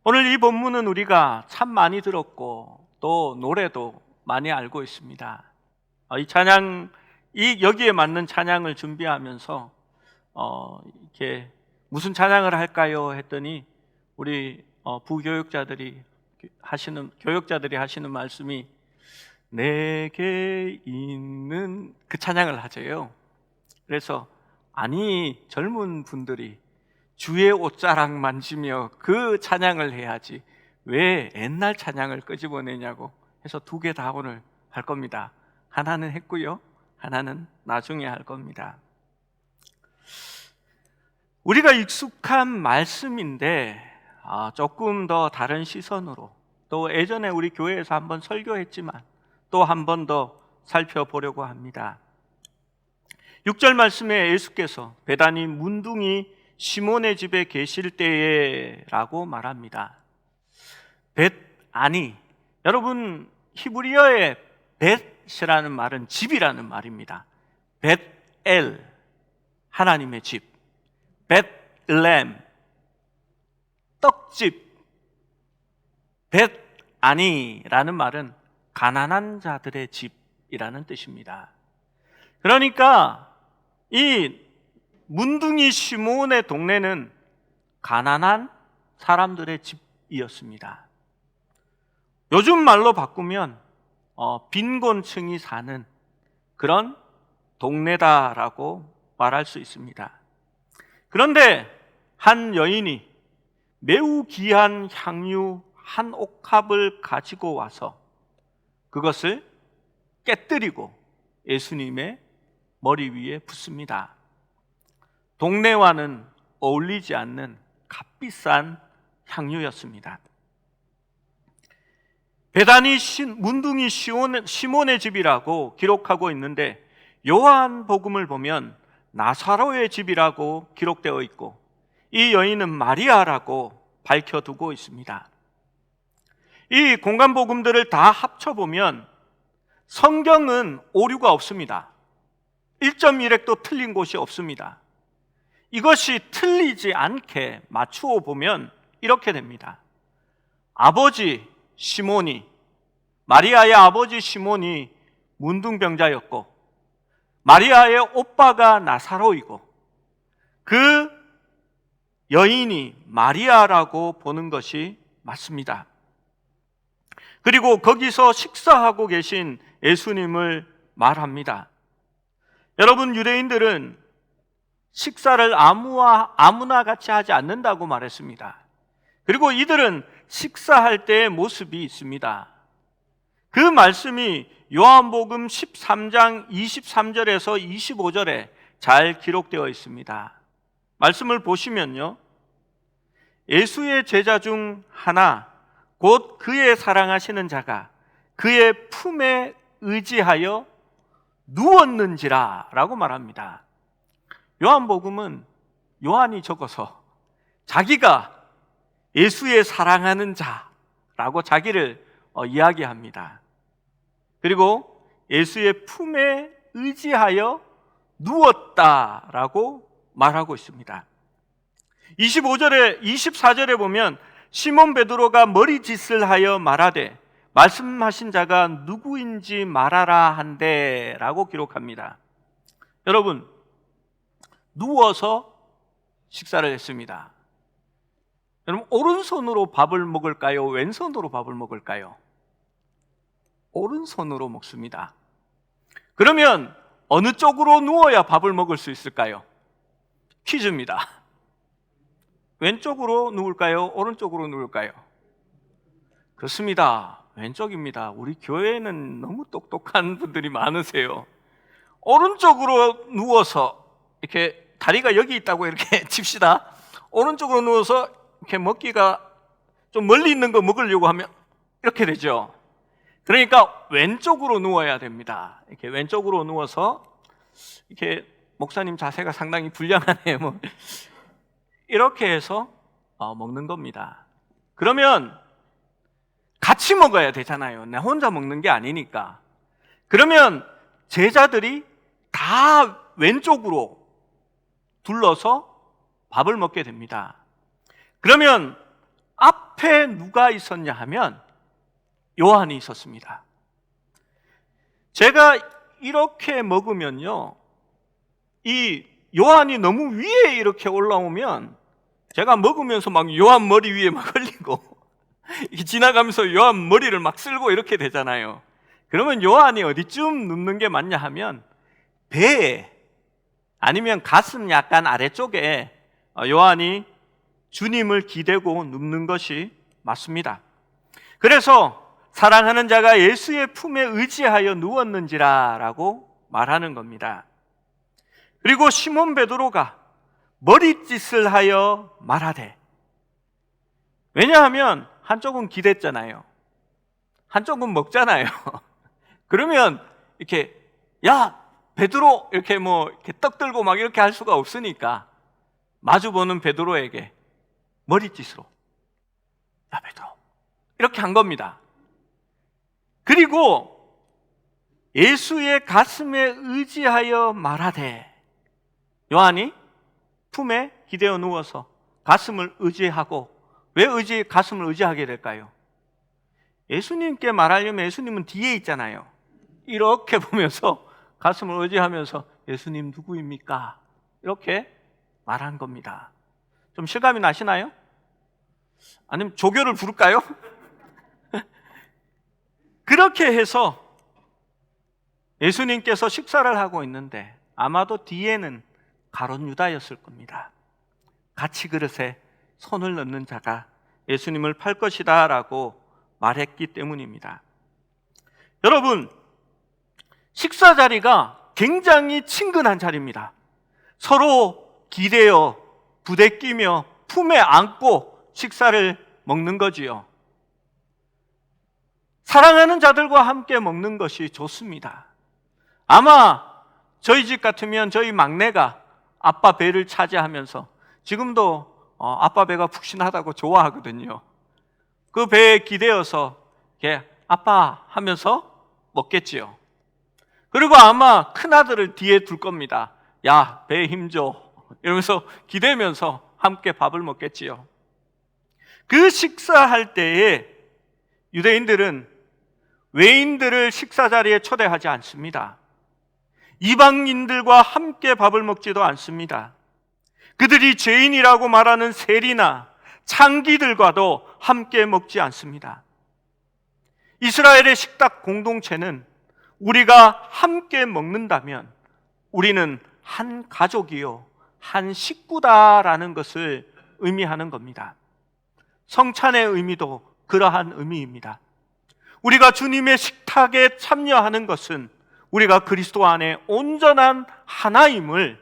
오늘 이 본문은 우리가 참 많이 들었고 또 노래도 많이 알고 있습니다. 이 찬양, 여기에 맞는 찬양을 준비하면서 이렇게 무슨 찬양을 할까요? 했더니 우리 부교육자들이 하시는 말씀이 내게 있는 그 찬양을 하세요. 그래서 아니 젊은 분들이 주의 옷자락 만지며 그 찬양을 해야지 왜 옛날 찬양을 끄집어내냐고 해서 두 개 다 오늘 할 겁니다. 하나는 했고요, 하나는 나중에 할 겁니다. 우리가 익숙한 말씀인데 조금 더 다른 시선으로, 또 예전에 우리 교회에서 한번 설교했지만 또 한 번 더 살펴보려고 합니다. 6절 말씀에 예수께서 베다니 문둥이 시몬의 집에 계실 때에 라고 말합니다. 벳아니, 여러분 히브리어의 벳이라는 말은 집이라는 말입니다. 벳엘, 하나님의 집. 벳렘, 떡집. 벳아니라는 말은 가난한 자들의 집이라는 뜻입니다. 그러니까 이 문둥이 시몬의 동네는 가난한 사람들의 집이었습니다. 요즘 말로 바꾸면 빈곤층이 사는 그런 동네다라고 말할 수 있습니다. 그런데 한 여인이 매우 귀한 향유 한 옥합을 가지고 와서 그것을 깨뜨리고 예수님의 머리 위에 붓습니다. 동네와는 어울리지 않는 값비싼 향유였습니다. 베다니 문둥이 시몬의 집이라고 기록하고 있는데 요한복음을 보면 나사로의 집이라고 기록되어 있고 이 여인은 마리아라고 밝혀두고 있습니다. 이 공간복음들을 다 합쳐보면 성경은 오류가 없습니다. 1.1획도 틀린 곳이 없습니다. 이것이 틀리지 않게 맞추어 보면 이렇게 됩니다. 아버지 시몬이, 마리아의 아버지 시몬이 문둥병자였고 마리아의 오빠가 나사로이고 그 여인이 마리아라고 보는 것이 맞습니다. 그리고 거기서 식사하고 계신 예수님을 말합니다. 여러분, 유대인들은 식사를 아무나 같이 하지 않는다고 말했습니다. 그리고 이들은 식사할 때의 모습이 있습니다. 그 말씀이 요한복음 13장 23절에서 25절에 잘 기록되어 있습니다. 말씀을 보시면요, 예수의 제자 중 하나 곧 그의 사랑하시는 자가 그의 품에 의지하여 누웠는지라 라고 말합니다. 요한복음은 요한이 적어서 자기가 예수의 사랑하는 자라고 자기를 이야기합니다. 그리고 예수의 품에 의지하여 누웠다라고 말하고 있습니다. 24절에 보면 시몬 베드로가 머리짓을 하여 말하되 말씀하신 자가 누구인지 말하라 한데 라고 기록합니다. 여러분, 누워서 식사를 했습니다. 여러분, 오른손으로 밥을 먹을까요? 왼손으로 밥을 먹을까요? 오른손으로 먹습니다. 그러면 어느 쪽으로 누워야 밥을 먹을 수 있을까요? 퀴즈입니다. 왼쪽으로 누울까요? 오른쪽으로 누울까요? 그렇습니다. 왼쪽입니다. 우리 교회는 너무 똑똑한 분들이 많으세요. 오른쪽으로 누워서 이렇게 다리가 여기 있다고 이렇게 칩시다. 오른쪽으로 누워서 이렇게 먹기가 좀 멀리 있는 거 먹으려고 하면 이렇게 되죠. 그러니까 왼쪽으로 누워야 됩니다. 이렇게 왼쪽으로 누워서 이렇게 목사님 자세가 상당히 불량하네요. 이렇게 해서 먹는 겁니다. 그러면 같이 먹어야 되잖아요. 나 혼자 먹는 게 아니니까. 그러면 제자들이 다 왼쪽으로 둘러서 밥을 먹게 됩니다. 그러면 앞 앞에 누가 있었냐 하면 요한이 있었습니다. 제가 이렇게 먹으면요, 이 요한이 너무 위에 이렇게 올라오면 제가 먹으면서 막 요한 머리 위에 막 흘리고 지나가면서 요한 머리를 막 쓸고 이렇게 되잖아요. 그러면 요한이 어디쯤 눕는 게 맞냐 하면 배에, 아니면 가슴 약간 아래쪽에 요한이 주님을 기대고 눕는 것이 맞습니다. 그래서 사랑하는 자가 예수의 품에 의지하여 누웠는지라 라고 말하는 겁니다. 그리고 시몬 베드로가 머리짓을 하여 말하되, 왜냐하면 한쪽은 기댔잖아요. 한쪽은 먹잖아요. 그러면 이렇게 야 베드로 이렇게 이렇게 떡 들고 막 이렇게 할 수가 없으니까 마주보는 베드로에게 머리짓으로 야 베드로 이렇게 한 겁니다. 그리고 예수의 가슴에 의지하여 말하되, 요한이 품에 기대어 누워서 가슴을 의지하고, 왜 가슴을 의지하게 될까요? 예수님께 말하려면 예수님은 뒤에 있잖아요. 이렇게 보면서 가슴을 의지하면서 예수님 누구입니까? 이렇게 말한 겁니다. 좀 실감이 나시나요? 아니면 조교를 부를까요? 그렇게 해서 예수님께서 식사를 하고 있는데 아마도 뒤에는 가룟 유다였을 겁니다. 같이 그릇에 손을 넣는 자가 예수님을 팔 것이다 라고 말했기 때문입니다. 여러분, 식사 자리가 굉장히 친근한 자리입니다. 서로 기대어 부대끼며 품에 안고 식사를 먹는 거지요. 사랑하는 자들과 함께 먹는 것이 좋습니다. 아마 저희 집 같으면 저희 막내가 아빠 배를 차지하면서, 지금도 아빠 배가 푹신하다고 좋아하거든요. 그 배에 기대어서 이렇게 아빠 하면서 먹겠지요. 그리고 아마 큰아들을 뒤에 둘 겁니다. 야, 배에 힘줘 이러면서 기대면서 함께 밥을 먹겠지요. 그 식사할 때에 유대인들은 외인들을 식사 자리에 초대하지 않습니다. 이방인들과 함께 밥을 먹지도 않습니다. 그들이 죄인이라고 말하는 세리나 창기들과도 함께 먹지 않습니다. 이스라엘의 식탁 공동체는 우리가 함께 먹는다면 우리는 한 가족이요, 한 식구다라는 것을 의미하는 겁니다. 성찬의 의미도 그러한 의미입니다. 우리가 주님의 식탁에 참여하는 것은 우리가 그리스도 안에 온전한 하나임을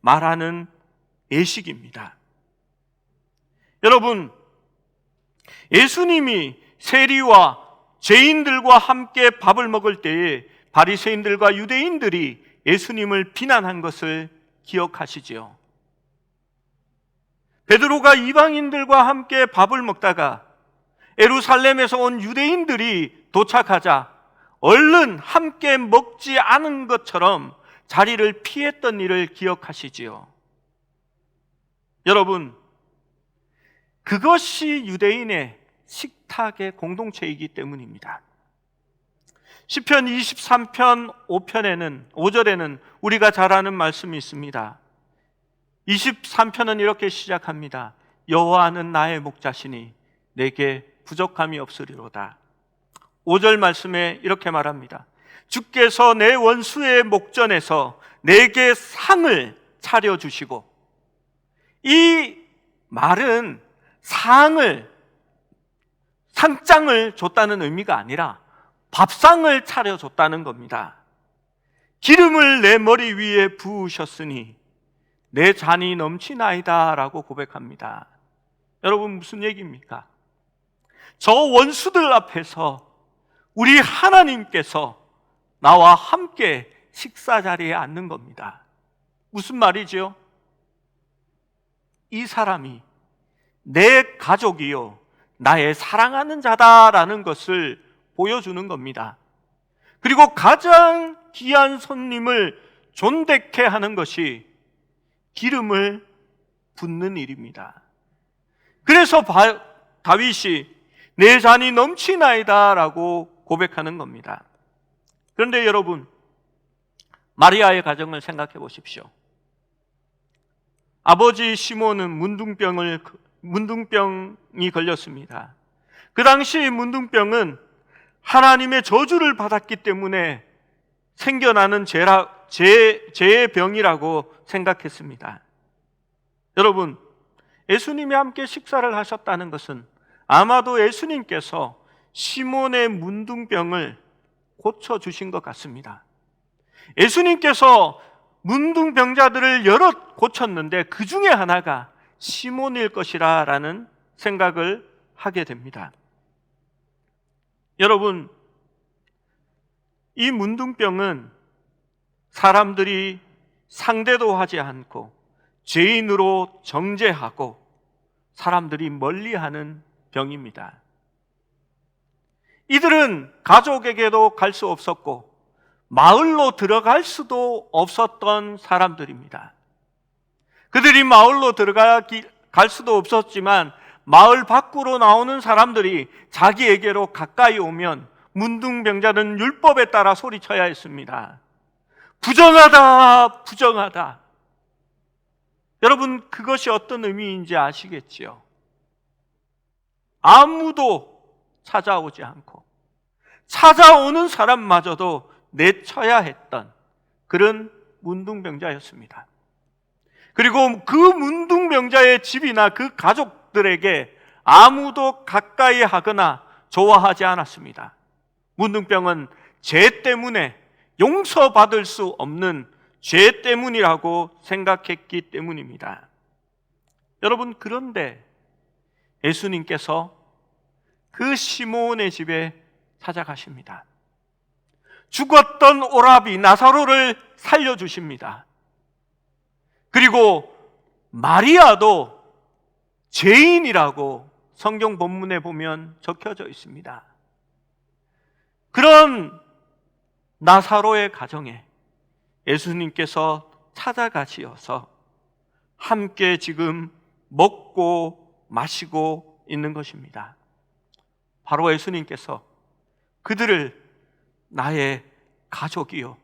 말하는 예식입니다. 여러분, 예수님이 세리와 죄인들과 함께 밥을 먹을 때에 바리새인들과 유대인들이 예수님을 비난한 것을 기억하시지요. 베드로가 이방인들과 함께 밥을 먹다가 예루살렘에서 온 유대인들이 도착하자 얼른 함께 먹지 않은 것처럼 자리를 피했던 일을 기억하시지요. 여러분, 그것이 유대인의 식탁의 공동체이기 때문입니다. 시편 23편 5절에는 우리가 잘 아는 말씀이 있습니다. 23편은 이렇게 시작합니다. 여호와는 나의 목자시니 내게 부족함이 없으리로다. 5절 말씀에 이렇게 말합니다. 주께서 내 원수의 목전에서 내게 상을 차려주시고, 이 말은 상장을 줬다는 의미가 아니라 밥상을 차려줬다는 겁니다. 기름을 내 머리 위에 부으셨으니 내 잔이 넘치나이다 라고 고백합니다. 여러분, 무슨 얘기입니까? 저 원수들 앞에서 우리 하나님께서 나와 함께 식사 자리에 앉는 겁니다. 무슨 말이죠? 이 사람이 내 가족이요, 나의 사랑하는 자다라는 것을 보여주는 겁니다. 그리고 가장 귀한 손님을 존대케 하는 것이 기름을 붓는 일입니다. 그래서 다윗이 내 잔이 넘치나이다라고 고백하는 겁니다. 그런데 여러분, 마리아의 가정을 생각해 보십시오. 아버지 시몬은 문둥병이 걸렸습니다. 그 당시 문둥병은 하나님의 저주를 받았기 때문에 생겨나는 죄의 병이라고 생각했습니다. 여러분, 예수님이 함께 식사를 하셨다는 것은 아마도 예수님께서 시몬의 문둥병을 고쳐주신 것 같습니다. 예수님께서 문둥병자들을 여럿 고쳤는데 그 중에 하나가 시몬일 것이라는 생각을 하게 됩니다. 여러분, 이 문둥병은 사람들이 상대도 하지 않고 죄인으로 정죄하고 사람들이 멀리하는 병입니다. 이들은 가족에게도 갈 수 없었고 마을로 들어갈 수도 없었던 사람들입니다. 그들이 마을로 갈 수도 없었지만 마을 밖으로 나오는 사람들이 자기에게로 가까이 오면 문둥병자는 율법에 따라 소리쳐야 했습니다. 부정하다, 부정하다. 여러분, 그것이 어떤 의미인지 아시겠지요? 아무도 찾아오지 않고 찾아오는 사람마저도 내쳐야 했던 그런 문둥병자였습니다. 그리고 그 문둥병자의 집이나 그 가족들에게 아무도 가까이 하거나 좋아하지 않았습니다. 문둥병은 죄 때문에 용서받을 수 없는 죄 때문이라고 생각했기 때문입니다. 여러분, 그런데 예수님께서 그 시몬의 집에 찾아가십니다. 죽었던 오라비 나사로를 살려주십니다. 그리고 마리아도 죄인이라고 성경 본문에 보면 적혀져 있습니다. 그런 나사로의 가정에 예수님께서 찾아가시어서 함께 지금 먹고 마시고 있는 것입니다. 바로 예수님께서 그들을 나의 가족이요,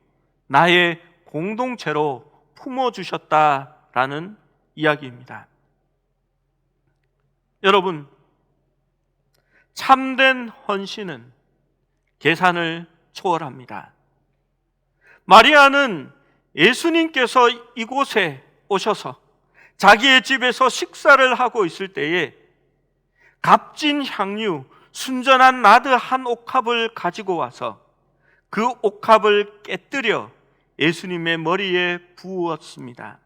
나의 공동체로 품어주셨다라는 이야기입니다. 여러분, 참된 헌신은 계산을 초월합니다. 마리아는 예수님께서 이곳에 오셔서 자기의 집에서 식사를 하고 있을 때에 값진 향유, 순전한 나드 한 옥합을 가지고 와서 그 옥합을 깨뜨려 예수님의 머리에 부었습니다.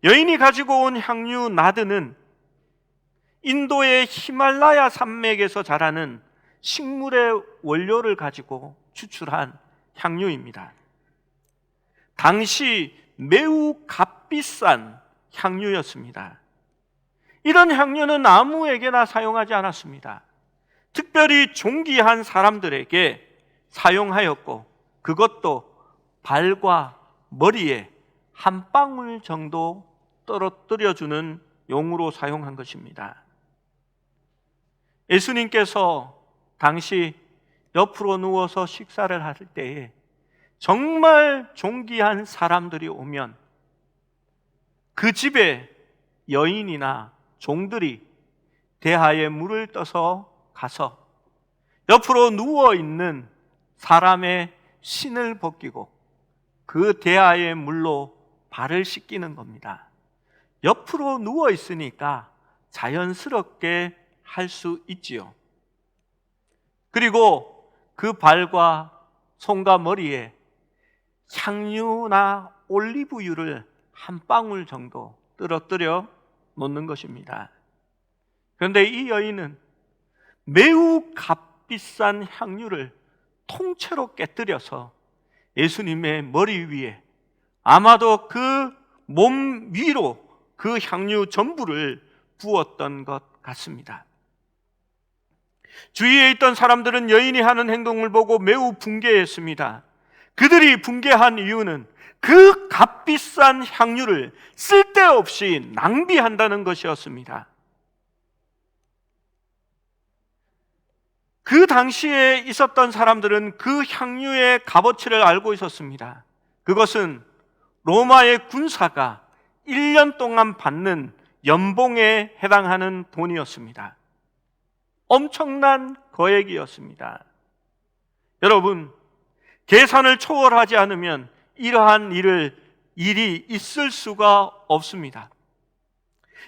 여인이 가지고 온 향유 나드는 인도의 히말라야 산맥에서 자라는 식물의 원료를 가지고 추출한 향유입니다. 당시 매우 값비싼 향유였습니다. 이런 향유는 아무에게나 사용하지 않았습니다. 특별히 존귀한 사람들에게 사용하였고, 그것도 발과 머리에 한 방울 정도 떨어뜨려주는 용으로 사용한 것입니다. 예수님께서 당시 옆으로 누워서 식사를 할 때에 정말 존귀한 사람들이 오면 그 집에 여인이나 종들이 대하에 물을 떠서 가서 옆으로 누워있는 사람의 신을 벗기고 그 대하의 물로 발을 씻기는 겁니다. 옆으로 누워있으니까 자연스럽게 할 수 있지요. 그리고 그 발과 손과 머리에 향유나 올리브유를 한 방울 정도 떨어뜨려 놓는 것입니다. 그런데 이 여인은 매우 값비싼 향유를 통째로 깨뜨려서 예수님의 머리 위에, 아마도 그 몸 위로 그 향유 전부를 부었던 것 같습니다. 주위에 있던 사람들은 여인이 하는 행동을 보고 매우 분개했습니다. 그들이 분개한 이유는 그 값비싼 향유를 쓸데없이 낭비한다는 것이었습니다. 그 당시에 있었던 사람들은 그 향유의 값어치를 알고 있었습니다. 그것은 로마의 군사가 1년 동안 받는 연봉에 해당하는 돈이었습니다. 엄청난 거액이었습니다. 여러분, 계산을 초월하지 않으면 이러한 일이 있을 수가 없습니다.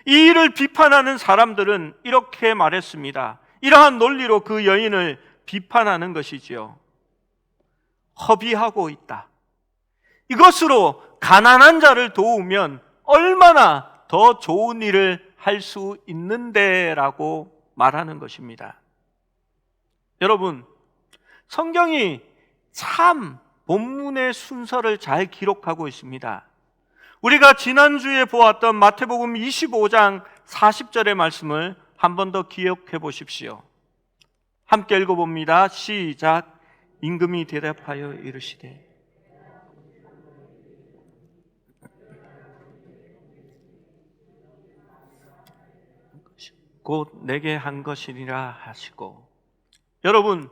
이 일을 비판하는 사람들은 이렇게 말했습니다. 이러한 논리로 그 여인을 비판하는 것이지요. 허비하고 있다. 이것으로 가난한 자를 도우면 얼마나 더 좋은 일을 할 수 있는데 라고 말하는 것입니다. 여러분, 성경이 참 본문의 순서를 잘 기록하고 있습니다. 우리가 지난주에 보았던 마태복음 25장 40절의 말씀을 한 번 더 기억해 보십시오. 함께 읽어봅니다. 시작. 임금이 대답하여 이르시되 곧 내게 한 것이니라 하시고. 여러분,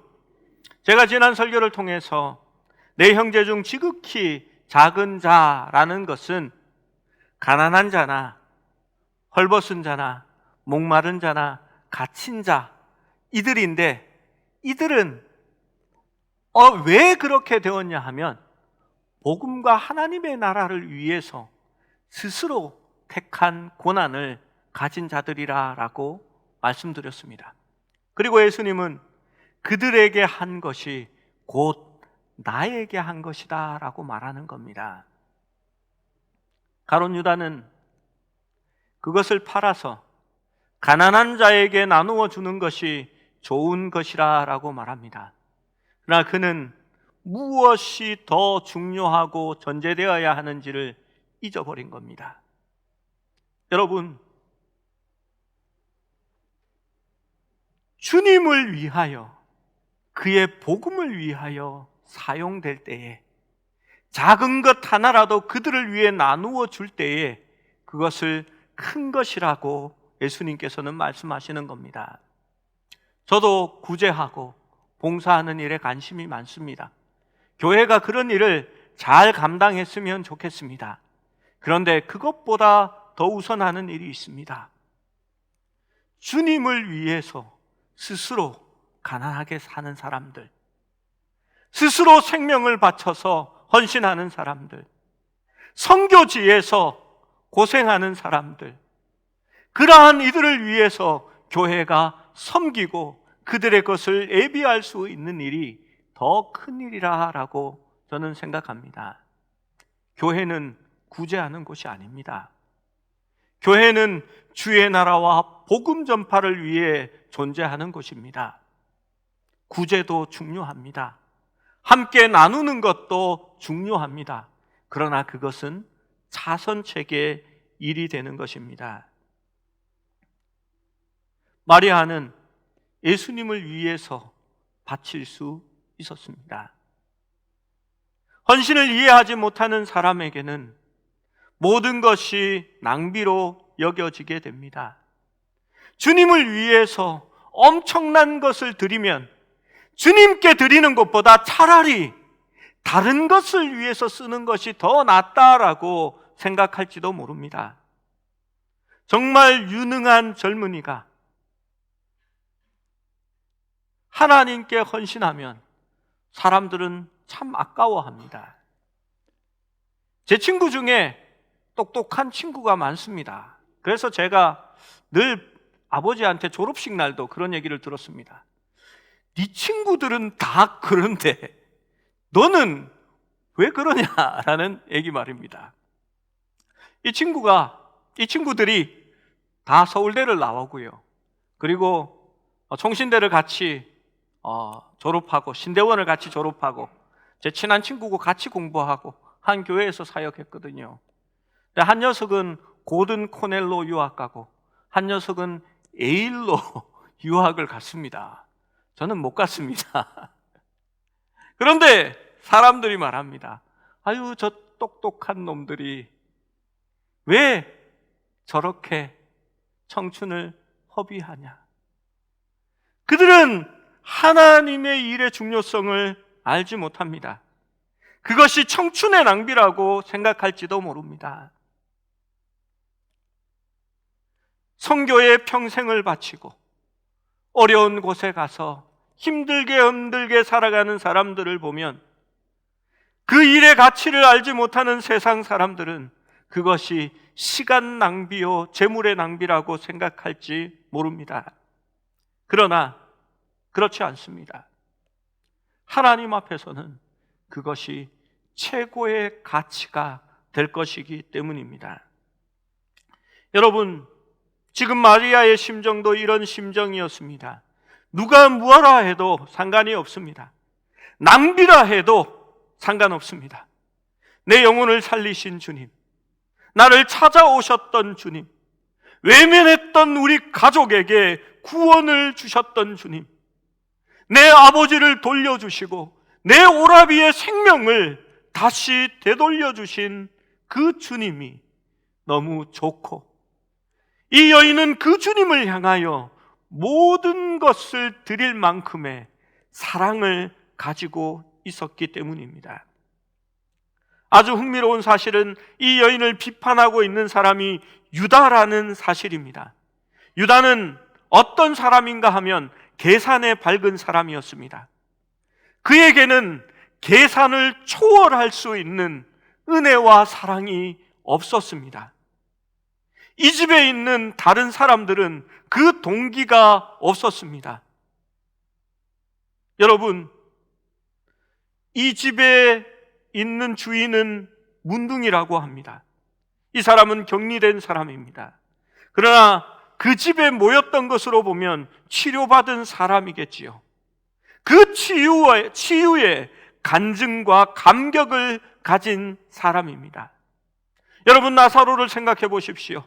제가 지난 설교를 통해서 내 형제 중 지극히 작은 자라는 것은 가난한 자나 헐벗은 자나 목마른 자나 갇힌 자, 이들인데, 이들은 왜 그렇게 되었냐 하면 복음과 하나님의 나라를 위해서 스스로 택한 고난을 가진 자들이라고 말씀드렸습니다. 그리고 예수님은 그들에게 한 것이 곧 나에게 한 것이다 라고 말하는 겁니다. 가룟 유다는 그것을 팔아서 가난한 자에게 나누어 주는 것이 좋은 것이라 라고 말합니다. 그러나 그는 무엇이 더 중요하고 전제되어야 하는지를 잊어버린 겁니다. 여러분, 주님을 위하여, 그의 복음을 위하여 사용될 때에, 작은 것 하나라도 그들을 위해 나누어 줄 때에 그것을 큰 것이라고 예수님께서는 말씀하시는 겁니다. 저도 구제하고 봉사하는 일에 관심이 많습니다. 교회가 그런 일을 잘 감당했으면 좋겠습니다. 그런데 그것보다 더 우선하는 일이 있습니다. 주님을 위해서 스스로 가난하게 사는 사람들, 스스로 생명을 바쳐서 헌신하는 사람들, 선교지에서 고생하는 사람들, 그러한 이들을 위해서 교회가 섬기고 그들의 것을 예비할 수 있는 일이 더 큰 일이라고 저는 생각합니다. 교회는 구제하는 곳이 아닙니다. 교회는 주의 나라와 복음 전파를 위해 존재하는 곳입니다. 구제도 중요합니다. 함께 나누는 것도 중요합니다. 그러나 그것은 차선책의 일이 되는 것입니다. 마리아는 예수님을 위해서 바칠 수 있었습니다. 헌신을 이해하지 못하는 사람에게는 모든 것이 낭비로 여겨지게 됩니다. 주님을 위해서 엄청난 것을 드리면 주님께 드리는 것보다 차라리 다른 것을 위해서 쓰는 것이 더 낫다라고 생각할지도 모릅니다. 정말 유능한 젊은이가 하나님께 헌신하면 사람들은 참 아까워합니다. 제 친구 중에 똑똑한 친구가 많습니다. 그래서 제가 늘 아버지한테 졸업식 날도 그런 얘기를 들었습니다. 네 친구들은 다 그런데 너는 왜 그러냐라는 얘기 말입니다. 이 친구들이 다 서울대를 나오고요. 그리고 총신대를 같이 졸업하고 신대원을 같이 졸업하고 제 친한 친구고 같이 공부하고 한 교회에서 사역했거든요. 근데 한 녀석은 고든 코넬로 유학 가고 한 녀석은 에일로 유학을 갔습니다. 저는 못 갔습니다. 그런데 사람들이 말합니다. 아유, 저 똑똑한 놈들이 왜 저렇게 청춘을 허비하냐? 그들은 하나님의 일의 중요성을 알지 못합니다. 그것이 청춘의 낭비라고 생각할지도 모릅니다. 선교에 평생을 바치고 어려운 곳에 가서 힘들게 살아가는 사람들을 보면 그 일의 가치를 알지 못하는 세상 사람들은 그것이 시간 낭비요 재물의 낭비라고 생각할지 모릅니다. 그러나 그렇지 않습니다. 하나님 앞에서는 그것이 최고의 가치가 될 것이기 때문입니다. 여러분, 지금 마리아의 심정도 이런 심정이었습니다. 누가 무엇라 해도 상관이 없습니다. 낭비라 해도 상관없습니다. 내 영혼을 살리신 주님, 나를 찾아오셨던 주님, 외면했던 우리 가족에게 구원을 주셨던 주님, 내 아버지를 돌려주시고 내 오라비의 생명을 다시 되돌려 주신 그 주님이 너무 좋고, 이 여인은 그 주님을 향하여 모든 것을 드릴 만큼의 사랑을 가지고 있었기 때문입니다. 아주 흥미로운 사실은 이 여인을 비판하고 있는 사람이 유다라는 사실입니다. 유다는 어떤 사람인가 하면 계산에 밝은 사람이었습니다. 그에게는 계산을 초월할 수 있는 은혜와 사랑이 없었습니다. 이 집에 있는 다른 사람들은 그 동기가 없었습니다. 여러분, 이 집에 있는 주인은 문둥이라고 합니다. 이 사람은 격리된 사람입니다. 그러나 그 집에 모였던 것으로 보면 치료받은 사람이겠지요. 그 치유에 간증과 감격을 가진 사람입니다. 여러분, 나사로를 생각해 보십시오.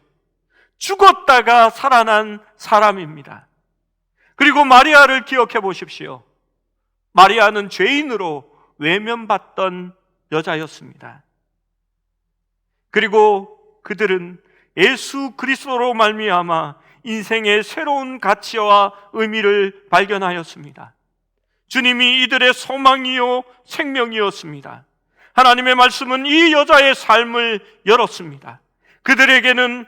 죽었다가 살아난 사람입니다. 그리고 마리아를 기억해 보십시오. 마리아는 죄인으로 외면받던 여자였습니다. 그리고 그들은 예수 그리스도로 말미암아 인생의 새로운 가치와 의미를 발견하였습니다. 주님이 이들의 소망이요 생명이었습니다. 하나님의 말씀은 이 여자의 삶을 열었습니다. 그들에게는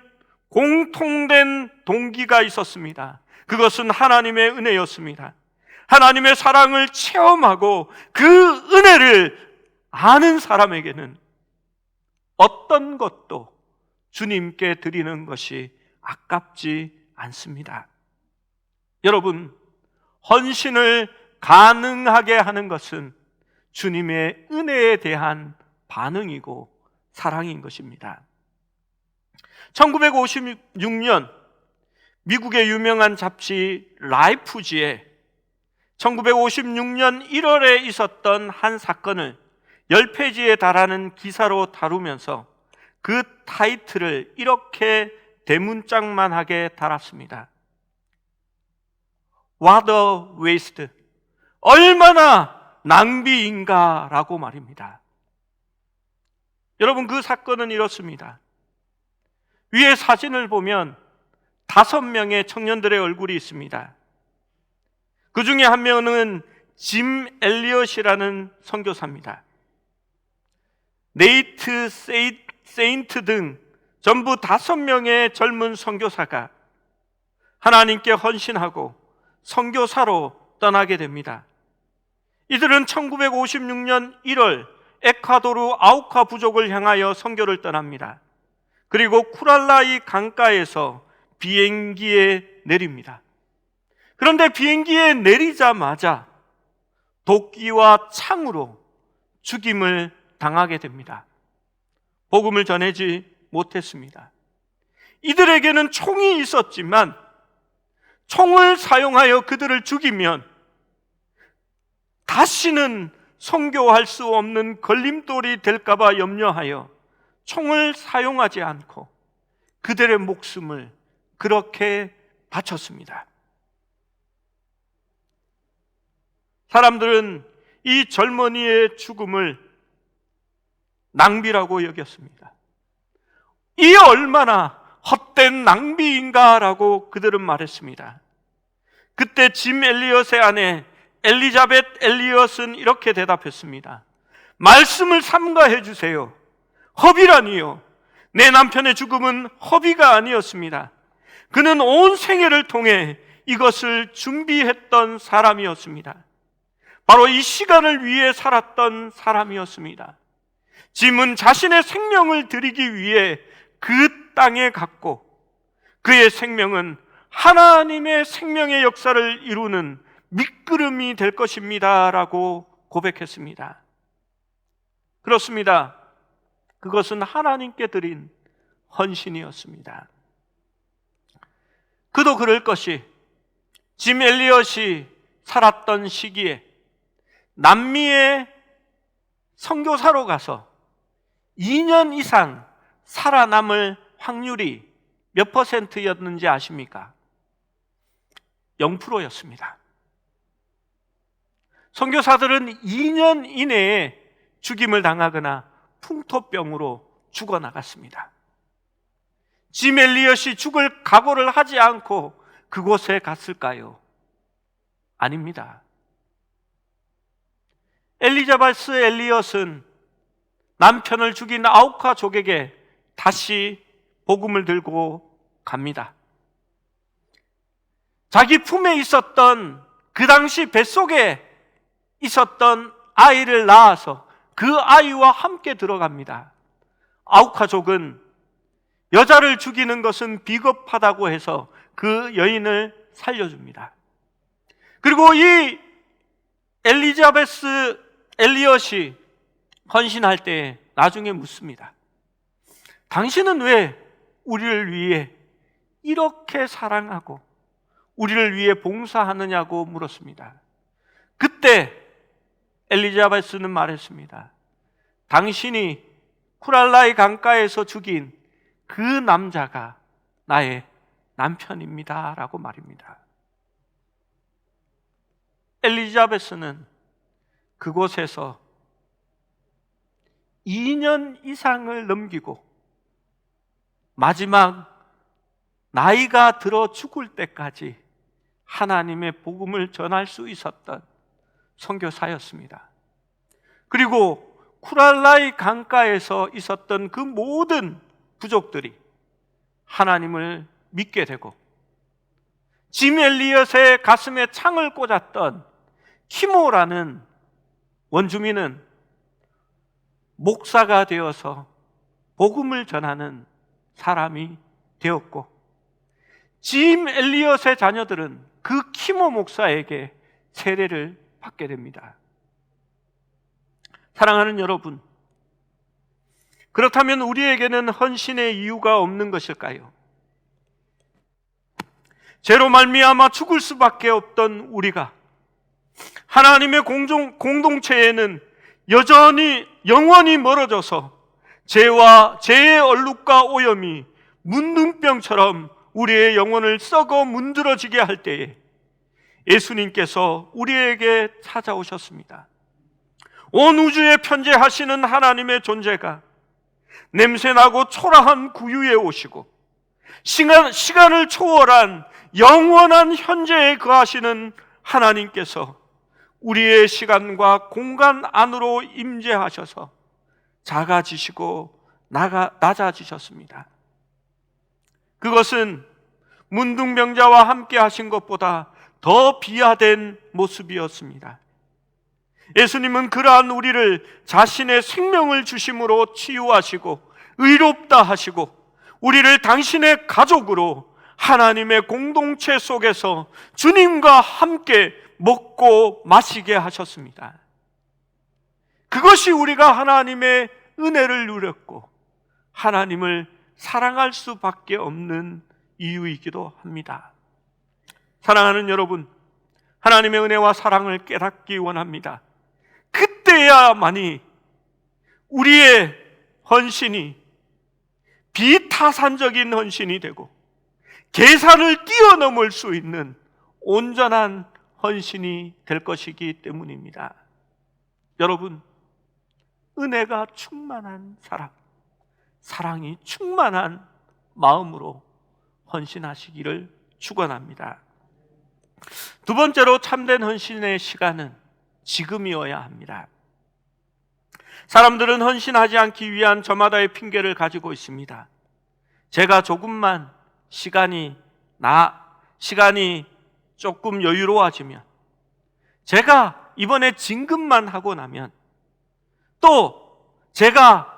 공통된 동기가 있었습니다. 그것은 하나님의 은혜였습니다. 하나님의 사랑을 체험하고 그 은혜를 아는 사람에게는 어떤 것도 주님께 드리는 것이 아깝지 않습니다. 여러분, 헌신을 가능하게 하는 것은 주님의 은혜에 대한 반응이고 사랑인 것입니다. 1956년 미국의 유명한 잡지 라이프지에 1956년 1월에 있었던 한 사건을 10페이지에 달하는 기사로 다루면서 그 타이틀을 이렇게 대문짝만하게 달았습니다. What a waste. 얼마나 낭비인가 라고 말입니다. 여러분, 그 사건은 이렇습니다. 위에 사진을 보면 5명의 청년들의 얼굴이 있습니다. 그 중에 한 명은 짐 엘리엇이라는 선교사입니다. 네이트 세인트 등 전부 5명의 젊은 선교사가 하나님께 헌신하고 선교사로 떠나게 됩니다. 이들은 1956년 1월 에콰도르 아우카 부족을 향하여 선교를 떠납니다. 그리고 쿠랄라이 강가에서 비행기에 내립니다. 그런데 비행기에 내리자마자 도끼와 창으로 죽임을 당하게 됩니다. 복음을 전하지 못했습니다. 이들에게는 총이 있었지만 총을 사용하여 그들을 죽이면 다시는 선교할 수 없는 걸림돌이 될까봐 염려하여 총을 사용하지 않고 그들의 목숨을 그렇게 바쳤습니다. 사람들은 이 젊은이의 죽음을 낭비라고 여겼습니다. 이 얼마나 헛된 낭비인가라고 그들은 말했습니다. 그때 짐 엘리엇의 아내 엘리자벳 엘리엇은 이렇게 대답했습니다. 말씀을 삼가해 주세요. 허비라니요. 내 남편의 죽음은 허비가 아니었습니다. 그는 온 생애를 통해 이것을 준비했던 사람이었습니다. 바로 이 시간을 위해 살았던 사람이었습니다. 짐은 자신의 생명을 드리기 위해 그 땅에 갔고 그의 생명은 하나님의 생명의 역사를 이루는 밑거름이 될 것입니다 라고 고백했습니다. 그렇습니다. 그것은 하나님께 드린 헌신이었습니다. 그도 그럴 것이 짐 엘리엇이 살았던 시기에 남미의 선교사로 가서 2년 이상 살아남을 확률이 몇 %였는지 아십니까? 0%였습니다. 선교사들은 2년 이내에 죽임을 당하거나 풍토병으로 죽어나갔습니다. 짐 엘리엇이 죽을 각오를 하지 않고 그곳에 갔을까요? 아닙니다. 엘리자베스 엘리엇은 남편을 죽인 아우카족에게 다시 복음을 들고 갑니다. 자기 품에 있었던, 그 당시 뱃속에 있었던 아이를 낳아서 그 아이와 함께 들어갑니다. 아우카족은 여자를 죽이는 것은 비겁하다고 해서 그 여인을 살려줍니다. 그리고 이 엘리자베스 엘리엇이 헌신할 때 나중에 묻습니다. 당신은 왜 우리를 위해 이렇게 사랑하고 우리를 위해 봉사하느냐고 물었습니다. 그때 엘리자베스는 말했습니다. 당신이 쿠랄라이 강가에서 죽인 그 남자가 나의 남편입니다 라고 말입니다. 엘리자베스는 그곳에서 2년 이상을 넘기고 마지막 나이가 들어 죽을 때까지 하나님의 복음을 전할 수 있었던 선교사였습니다. 그리고 쿠랄라이 강가에서 있었던 그 모든 부족들이 하나님을 믿게 되고 짐 엘리엇의 가슴에 창을 꽂았던 키모라는 원주민은 목사가 되어서 복음을 전하는 사람이 되었고 짐 엘리엇의 자녀들은 그 키모 목사에게 세례를 받게 됩니다. 사랑하는 여러분, 그렇다면 우리에게는 헌신의 이유가 없는 것일까요? 죄로 말미암아 죽을 수밖에 없던 우리가 하나님의 공동체에는 여전히 영원히 멀어져서 죄와 죄의 얼룩과 오염이 문둥병처럼 우리의 영혼을 썩어 문드러지게 할 때에 예수님께서 우리에게 찾아오셨습니다. 온 우주에 편재하시는 하나님의 존재가 냄새나고 초라한 구유에 오시고 시간을 초월한 영원한 현재에 거하시는 하나님께서 우리의 시간과 공간 안으로 임재하셔서 작아지시고 낮아지셨습니다. 그것은 문둥병자와 함께 하신 것보다 더 비하된 모습이었습니다. 예수님은 그러한 우리를 자신의 생명을 주심으로 치유하시고 의롭다 하시고 우리를 당신의 가족으로 하나님의 공동체 속에서 주님과 함께 먹고 마시게 하셨습니다. 그것이 우리가 하나님의 은혜를 누렸고 하나님을 사랑할 수밖에 없는 이유이기도 합니다. 사랑하는 여러분, 하나님의 은혜와 사랑을 깨닫기 원합니다. 그때야만이 우리의 헌신이 비타산적인 헌신이 되고 계산을 뛰어넘을 수 있는 온전한 헌신이 될 것이기 때문입니다. 여러분, 은혜가 충만한 사랑, 사랑이 충만한 마음으로 헌신하시기를 축원합니다. 두 번째로 참된 헌신의 시간은 지금이어야 합니다. 사람들은 헌신하지 않기 위한 저마다의 핑계를 가지고 있습니다. 제가 조금만 시간이 조금 여유로워지면, 제가 이번에 진급만 하고 나면, 또 제가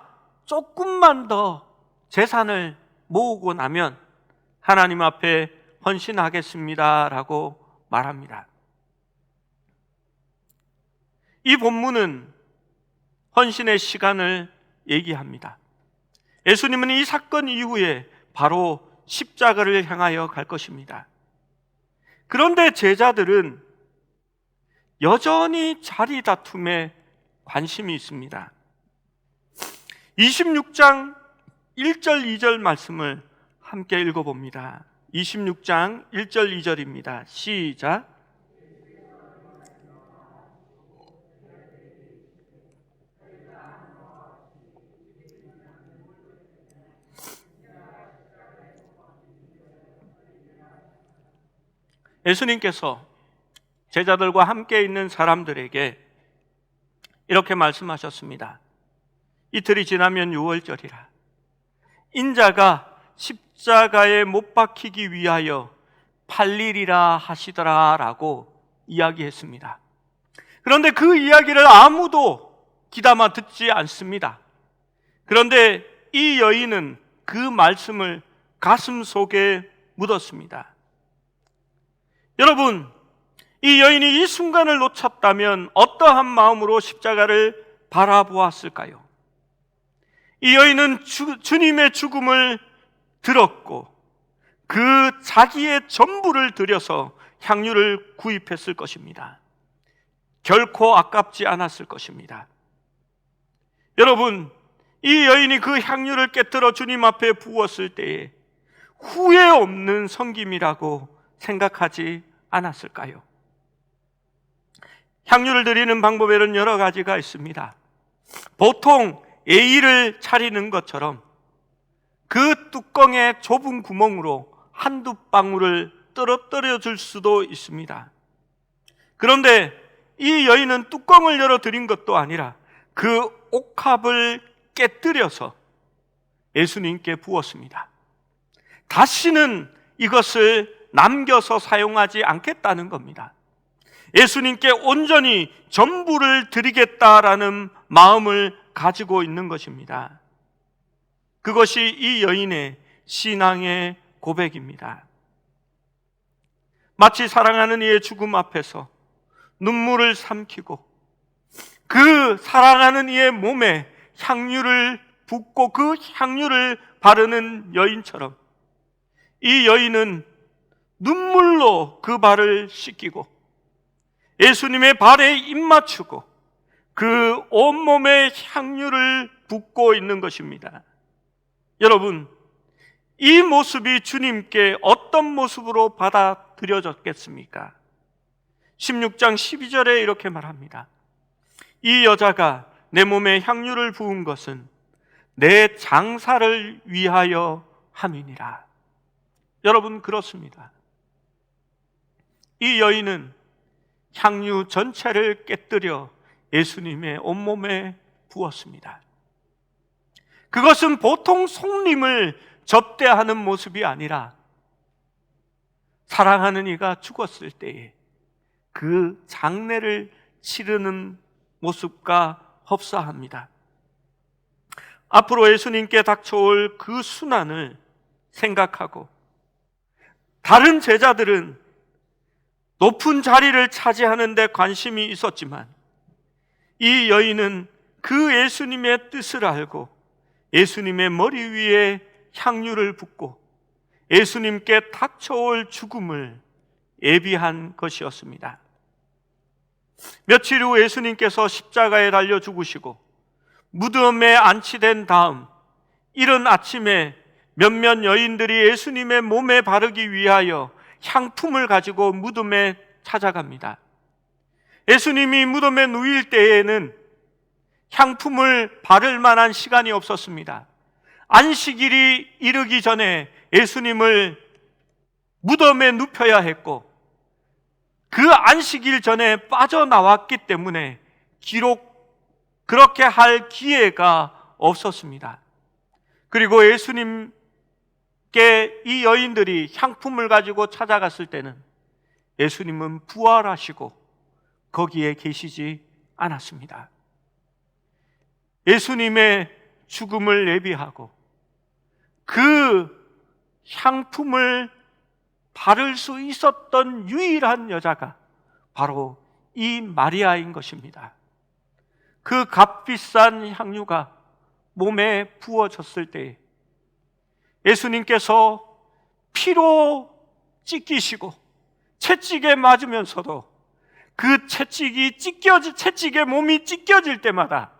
조금만 더 재산을 모으고 나면 하나님 앞에 헌신하겠습니다라고 말합니다. 이 본문은 헌신의 시간을 얘기합니다. 예수님은 이 사건 이후에 바로 십자가를 향하여 갈 것입니다. 그런데 제자들은 여전히 자리 다툼에 관심이 있습니다. 26장 1절 2절 말씀을 함께 읽어봅니다. 26장 1절 2절입니다. 시작. 예수님께서 제자들과 함께 있는 사람들에게 이렇게 말씀하셨습니다. 이틀이 지나면 유월절이라. 인자가 십자가에 못 박히기 위하여 팔리리라 하시더라라고 이야기했습니다. 그런데 그 이야기를 아무도 귀담아 듣지 않습니다. 그런데 이 여인은 그 말씀을 가슴 속에 묻었습니다. 여러분, 이 여인이 이 순간을 놓쳤다면 어떠한 마음으로 십자가를 바라보았을까요? 이 여인은 주님의 죽음을 들었고 그 자기의 전부를 들여서 향유를 구입했을 것입니다. 결코 아깝지 않았을 것입니다. 여러분, 이 여인이 그 향유를 깨뜨려 주님 앞에 부었을 때에 후회 없는 섬김이라고 생각하지 않았을까요? 향유를 드리는 방법에는 여러 가지가 있습니다. 보통 예의를 차리는 것처럼 그 뚜껑의 좁은 구멍으로 한두 방울을 떨어뜨려 줄 수도 있습니다. 그런데 이 여인은 뚜껑을 열어 드린 것도 아니라 그 옥합을 깨뜨려서 예수님께 부었습니다. 다시는 이것을 남겨서 사용하지 않겠다는 겁니다. 예수님께 온전히 전부를 드리겠다라는 마음을 가지고 있는 것입니다. 그것이 이 여인의 신앙의 고백입니다. 마치 사랑하는 이의 죽음 앞에서 눈물을 삼키고 그 사랑하는 이의 몸에 향유를 붓고 그 향유를 바르는 여인처럼 이 여인은 눈물로 그 발을 씻기고 예수님의 발에 입 맞추고 그 온몸에 향유를 붓고 있는 것입니다. 여러분, 이 모습이 주님께 어떤 모습으로 받아들여졌겠습니까? 16장 12절에 이렇게 말합니다. 이 여자가 내 몸에 향유를 부은 것은 내 장사를 위하여 함이니라. 여러분, 그렇습니다. 이 여인은 향유 전체를 깨뜨려 예수님의 온몸에 부었습니다. 그것은 보통 손님을 접대하는 모습이 아니라 사랑하는 이가 죽었을 때에 그 장례를 치르는 모습과 흡사합니다. 앞으로 예수님께 닥쳐올 그 순환을 생각하고 다른 제자들은 높은 자리를 차지하는 데 관심이 있었지만 이 여인은 그 예수님의 뜻을 알고 예수님의 머리 위에 향유를 붓고 예수님께 닥쳐올 죽음을 예비한 것이었습니다. 며칠 후 예수님께서 십자가에 달려 죽으시고 무덤에 안치된 다음 이른 아침에 몇몇 여인들이 예수님의 몸에 바르기 위하여 향품을 가지고 무덤에 찾아갑니다. 예수님이 무덤에 누일 때에는 향품을 바를 만한 시간이 없었습니다. 안식일이 이르기 전에 예수님을 무덤에 눕혀야 했고 그 안식일 전에 빠져나왔기 때문에 기록 그렇게 할 기회가 없었습니다. 그리고 예수님께 이 여인들이 향품을 가지고 찾아갔을 때는 예수님은 부활하시고 거기에 계시지 않았습니다. 예수님의 죽음을 예비하고 그 향품을 바를 수 있었던 유일한 여자가 바로 이 마리아인 것입니다. 그 값비싼 향유가 몸에 부어졌을 때 예수님께서 피로 찢기시고 채찍에 맞으면서도 그 채찍에 몸이 찢겨질 때마다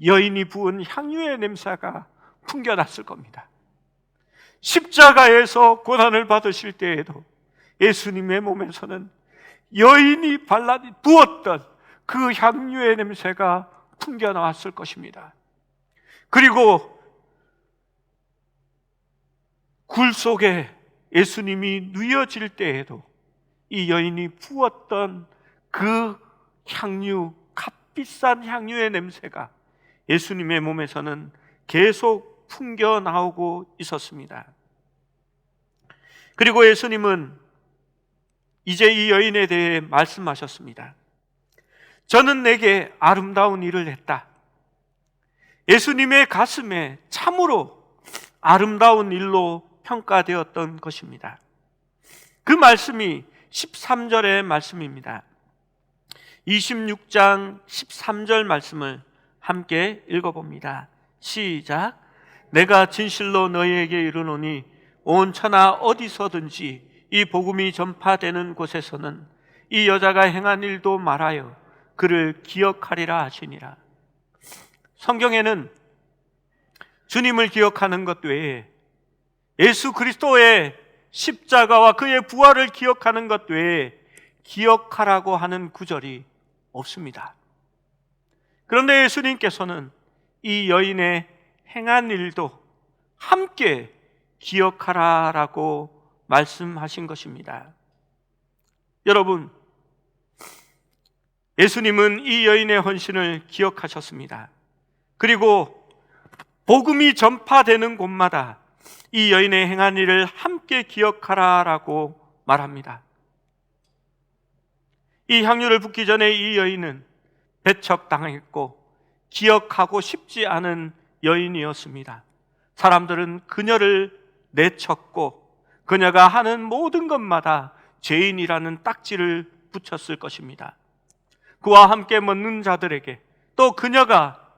여인이 부은 향유의 냄새가 풍겨났을 겁니다. 십자가에서 고난을 받으실 때에도 예수님의 몸에서는 여인이 부었던 그 향유의 냄새가 풍겨나왔을 것입니다. 그리고 굴 속에 예수님이 누워질 때에도 이 여인이 부었던 그 향유, 값비싼 향유의 냄새가 예수님의 몸에서는 계속 풍겨 나오고 있었습니다. 그리고 예수님은 이제 이 여인에 대해 말씀하셨습니다. 저는 내게 아름다운 일을 했다. 예수님의 가슴에 참으로 아름다운 일로 평가되었던 것입니다. 그 말씀이 13절의 말씀입니다. 26장 13절 말씀을 함께 읽어봅니다. 시작. 내가 진실로 너희에게 이르노니 온 천하 어디서든지 이 복음이 전파되는 곳에서는 이 여자가 행한 일도 말하여 그를 기억하리라 하시니라. 성경에는 주님을 기억하는 것 외에 예수 그리스도의 십자가와 그의 부활을 기억하는 것 외에 기억하라고 하는 구절이 없습니다. 그런데 예수님께서는 이 여인의 행한 일도 함께 기억하라라고 말씀하신 것입니다. 여러분, 예수님은 이 여인의 헌신을 기억하셨습니다. 그리고 복음이 전파되는 곳마다 이 여인의 행한 일을 함께 기억하라라고 말합니다. 이 향유를 붓기 전에 이 여인은 배척당했고 기억하고 싶지 않은 여인이었습니다. 사람들은 그녀를 내쳤고 그녀가 하는 모든 것마다 죄인이라는 딱지를 붙였을 것입니다. 그와 함께 먹는 자들에게, 또 그녀가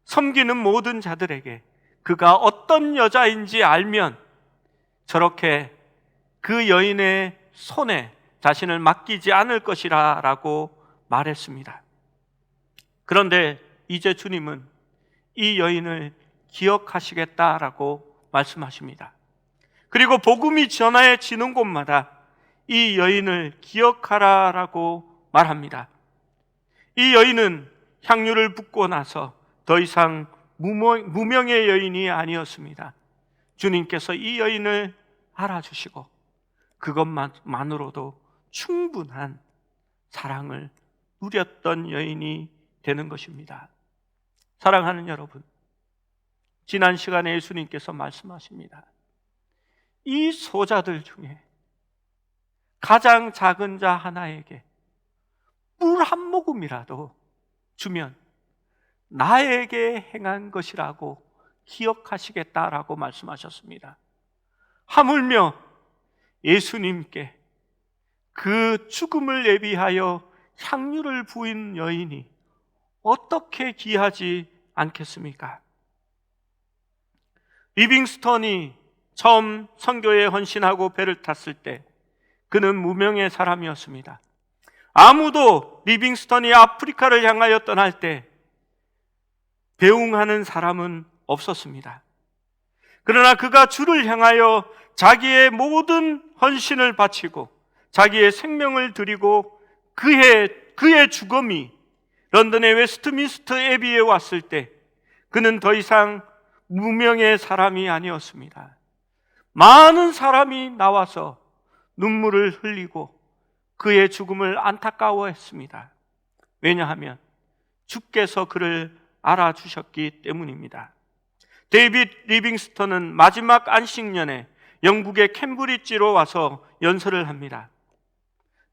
섬기는 모든 자들에게 그가 어떤 여자인지 알면 저렇게 그 여인의 손에 자신을 맡기지 않을 것이라 라고 말했습니다. 그런데 이제 주님은 이 여인을 기억하시겠다라고 말씀하십니다. 그리고 복음이 전해지는 곳마다 이 여인을 기억하라라고 말합니다. 이 여인은 향유를 붓고 나서 더 이상 무명의 여인이 아니었습니다. 주님께서 이 여인을 알아주시고 그것만으로도 충분한 사랑을 누렸던 여인이 되는 것입니다. 사랑하는 여러분, 지난 시간에 예수님께서 말씀하십니다. 이 소자들 중에 가장 작은 자 하나에게 물 한 모금이라도 주면 나에게 행한 것이라고 기억하시겠다라고 말씀하셨습니다. 하물며 예수님께 그 죽음을 예비하여 향유를 부인 여인이 어떻게 귀하지 않겠습니까? 리빙스턴이 처음 선교에 헌신하고 배를 탔을 때 그는 무명의 사람이었습니다. 아무도 리빙스턴이 아프리카를 향하여 떠날 때 배웅하는 사람은 없었습니다. 그러나 그가 주를 향하여 자기의 모든 헌신을 바치고 자기의 생명을 드리고 그의 죽음이 런던의 웨스트민스터 애비에 왔을 때 그는 더 이상 무명의 사람이 아니었습니다. 많은 사람이 나와서 눈물을 흘리고 그의 죽음을 안타까워했습니다. 왜냐하면 주께서 그를 알아주셨기 때문입니다. 데이빗 리빙스턴은 마지막 안식년에 영국의 캠브리지로 와서 연설을 합니다.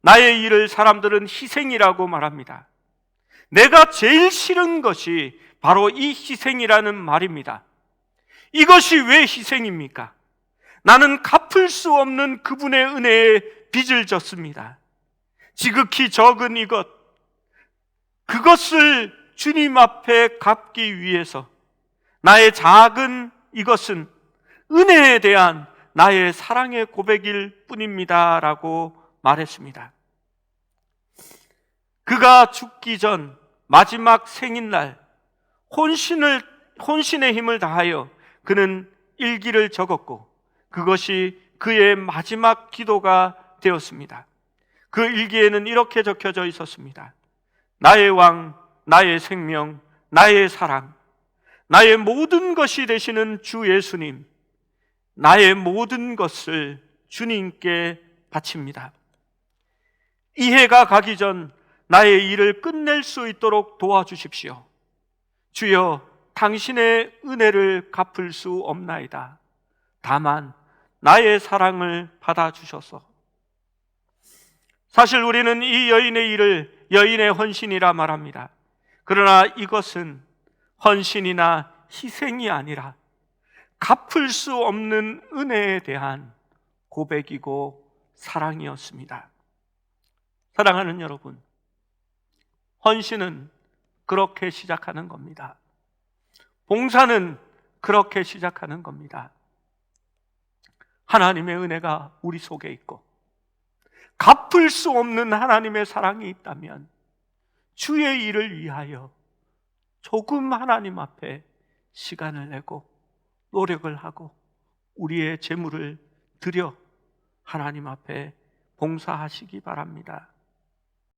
나의 일을 사람들은 희생이라고 말합니다. 내가 제일 싫은 것이 바로 이 희생이라는 말입니다. 이것이 왜 희생입니까? 나는 갚을 수 없는 그분의 은혜에 빚을 졌습니다. 지극히 적은 이것, 그것을 주님 앞에 갚기 위해서 나의 작은 이것은 은혜에 대한 나의 사랑의 고백일 뿐입니다 라고 말했습니다. 그가 죽기 전 마지막 생일날 혼신의 힘을 다하여 그는 일기를 적었고 그것이 그의 마지막 기도가 되었습니다. 그 일기에는 이렇게 적혀져 있었습니다. 나의 왕, 나의 생명, 나의 사랑, 나의 모든 것이 되시는 주 예수님, 나의 모든 것을 주님께 바칩니다. 이 해가 가기 전 나의 일을 끝낼 수 있도록 도와주십시오. 주여, 당신의 은혜를 갚을 수 없나이다. 다만 나의 사랑을 받아주셔서. 사실 우리는 이 여인의 일을 여인의 헌신이라 말합니다. 그러나 이것은 헌신이나 희생이 아니라 갚을 수 없는 은혜에 대한 고백이고 사랑이었습니다. 사랑하는 여러분, 헌신은 그렇게 시작하는 겁니다. 봉사는 그렇게 시작하는 겁니다. 하나님의 은혜가 우리 속에 있고 갚을 수 없는 하나님의 사랑이 있다면 주의 일을 위하여 조금 하나님 앞에 시간을 내고 노력을 하고 우리의 재물을 드려 하나님 앞에 봉사하시기 바랍니다.